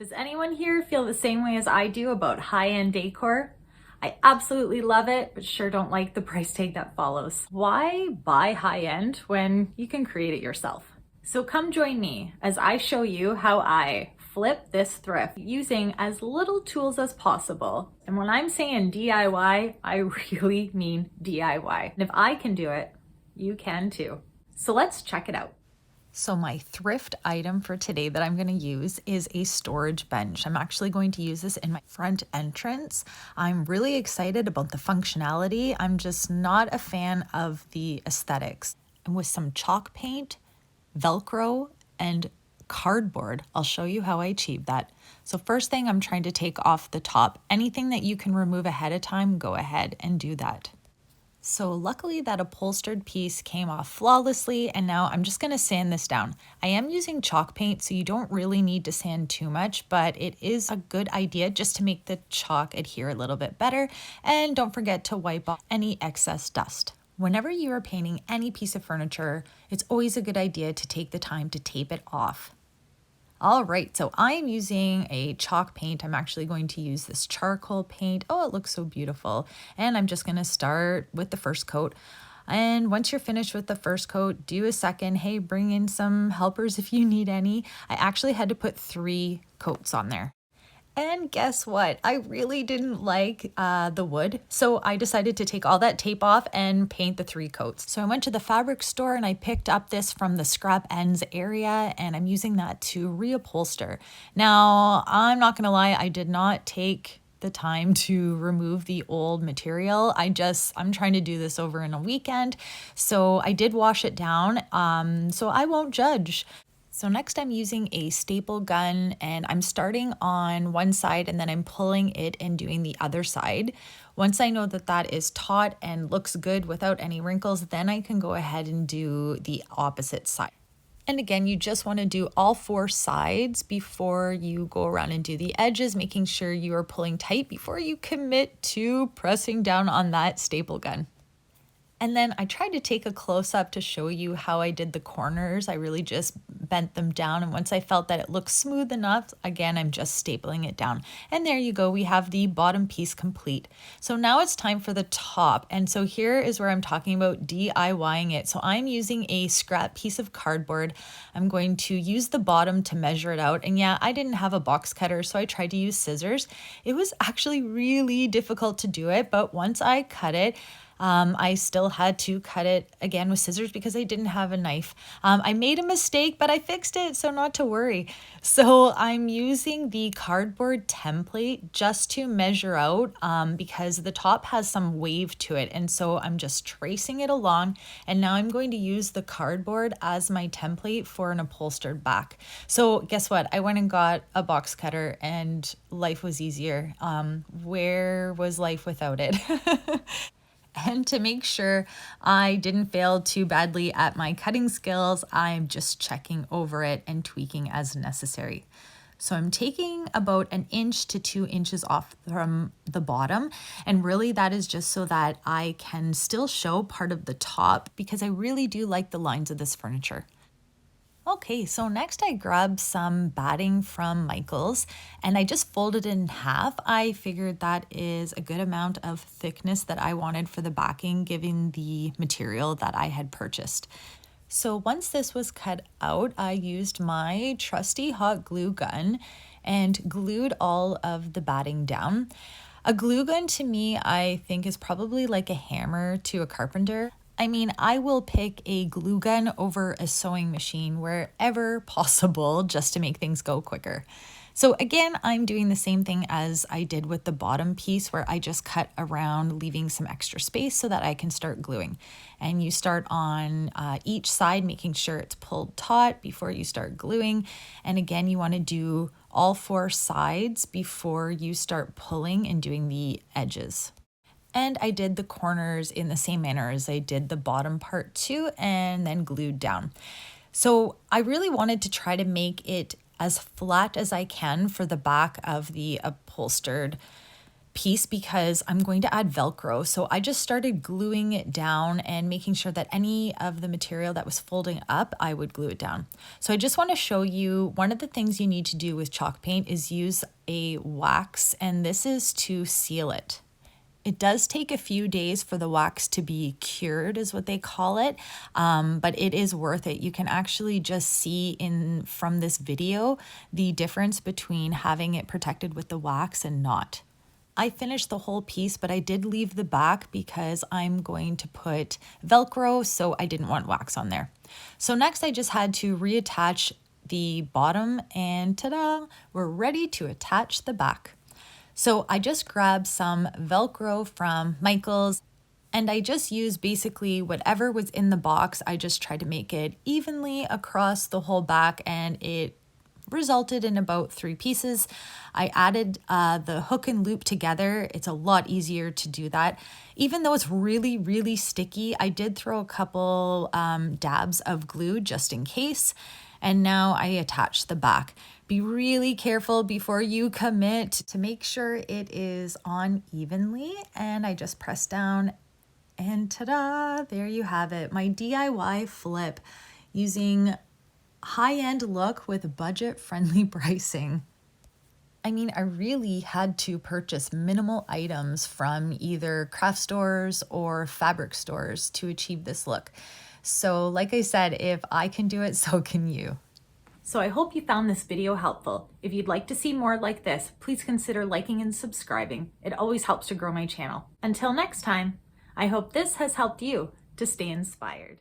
Does anyone here feel the same way as I do about high-end decor? I absolutely love it, but sure don't like the price tag that follows. Why buy high-end when you can create it yourself? So come join me as I show you how I flip this thrift using as little tools as possible. And when I'm saying DIY, I really mean DIY. And if I can do it, you can too. So let's check it out. So my thrift item for today that I'm going to use is a storage bench. I'm actually going to use this in my front entrance. I'm really excited about the functionality. I'm just not a fan of the aesthetics. And with some chalk paint, velcro, and cardboard, I'll show you how I achieved that. So first thing, I'm trying to take off the top. Anything that you can remove ahead of time, go ahead and do that. So luckily that upholstered piece came off flawlessly, and now I'm just going to sand this down. I am using chalk paint, so you don't really need to sand too much, but it is a good idea just to make the chalk adhere a little bit better. And don't forget to wipe off any excess dust. Whenever you are painting any piece of furniture, it's always a good idea to take the time to tape it off. All right, so I am using a chalk paint. I'm actually going to use this charcoal paint. Oh, it looks so beautiful. And I'm just gonna start with the first coat. And once you're finished with the first coat, do a second. Hey, bring in some helpers if you need any. I actually had to put 3 coats on there. And guess what? I really didn't like the wood, so I decided to take all that tape off and paint the 3 coats. So I went to the fabric store and I picked up this from the scrap ends area, and I'm using that to reupholster. Now, I'm not gonna lie, I did not take the time to remove the old material. I'm trying to do this over in a weekend, so I did wash it down, so I won't judge. So next I'm using a staple gun, and I'm starting on one side and then I'm pulling it and doing the other side. Once I know that that is taut and looks good without any wrinkles, then I can go ahead and do the opposite side. And again, you just want to do all 4 sides before you go around and do the edges, making sure you are pulling tight before you commit to pressing down on that staple gun. And then I tried to take a close-up to show you how I did the corners. I really just bent them down, and once I felt that it looked smooth enough, again, I'm just stapling it down. And there you go, we have the bottom piece complete. So now it's time for the top, and so here is where I'm talking about DIYing it. So I'm using a scrap piece of cardboard. I'm going to use the bottom to measure it out, and yeah, I didn't have a box cutter, so I tried to use scissors. It was actually really difficult to do it, but once I cut it, I still had to cut it again with scissors because I didn't have a knife. I made a mistake, but I fixed it, so not to worry. So I'm using the cardboard template just to measure out because the top has some wave to it. And so I'm just tracing it along. And now I'm going to use the cardboard as my template for an upholstered back. So guess what? I went and got a box cutter and life was easier. Where was life without it? And to make sure I didn't fail too badly at my cutting skills, I'm just checking over it and tweaking as necessary. So I'm taking about 1 inch to 2 inches off from the bottom. And really that is just so that I can still show part of the top because I really do like the lines of this furniture. Okay, so next I grabbed some batting from Michael's and I just folded it in half. I figured that is a good amount of thickness that I wanted for the backing given the material that I had purchased. So once this was cut out, I used my trusty hot glue gun and glued all of the batting down. A glue gun to me, I think, is probably like a hammer to a carpenter. I mean, I will pick a glue gun over a sewing machine wherever possible just to make things go quicker. So again, I'm doing the same thing as I did with the bottom piece where I just cut around, leaving some extra space so that I can start gluing. And you start on each side, making sure it's pulled taut before you start gluing. And again, you want to do all 4 sides before you start pulling and doing the edges. And I did the corners in the same manner as I did the bottom part too, and then glued down. So I really wanted to try to make it as flat as I can for the back of the upholstered piece because I'm going to add velcro. So I just started gluing it down and making sure that any of the material that was folding up, I would glue it down. So I just want to show you one of the things you need to do with chalk paint is use a wax, and this is to seal it. It does take a few days for the wax to be cured, is what they call it, but it is worth it. You can actually just see from this video the difference between having it protected with the wax and not. I finished the whole piece, but I did leave the back because I'm going to put velcro, so I didn't want wax on there. So next I just had to reattach the bottom, and ta-da, we're ready to attach the back. So I just grabbed some velcro from Michael's, and I just used basically whatever was in the box. I just tried to make it evenly across the whole back, and it resulted in about 3 pieces. I added the hook and loop together. It's a lot easier to do that. Even though it's really, really sticky, I did throw a couple dabs of glue just in case. And now I attach the back. Be really careful before you commit to make sure it is on evenly. And I just press down, and ta-da, there you have it. My DIY flip using high-end look with budget-friendly pricing. I mean, I really had to purchase minimal items from either craft stores or fabric stores to achieve this look. So like I said, if I can do it, so can you. So I hope you found this video helpful. If you'd like to see more like this, please consider liking and subscribing. It always helps to grow my channel. Until next time, I hope this has helped you to stay inspired.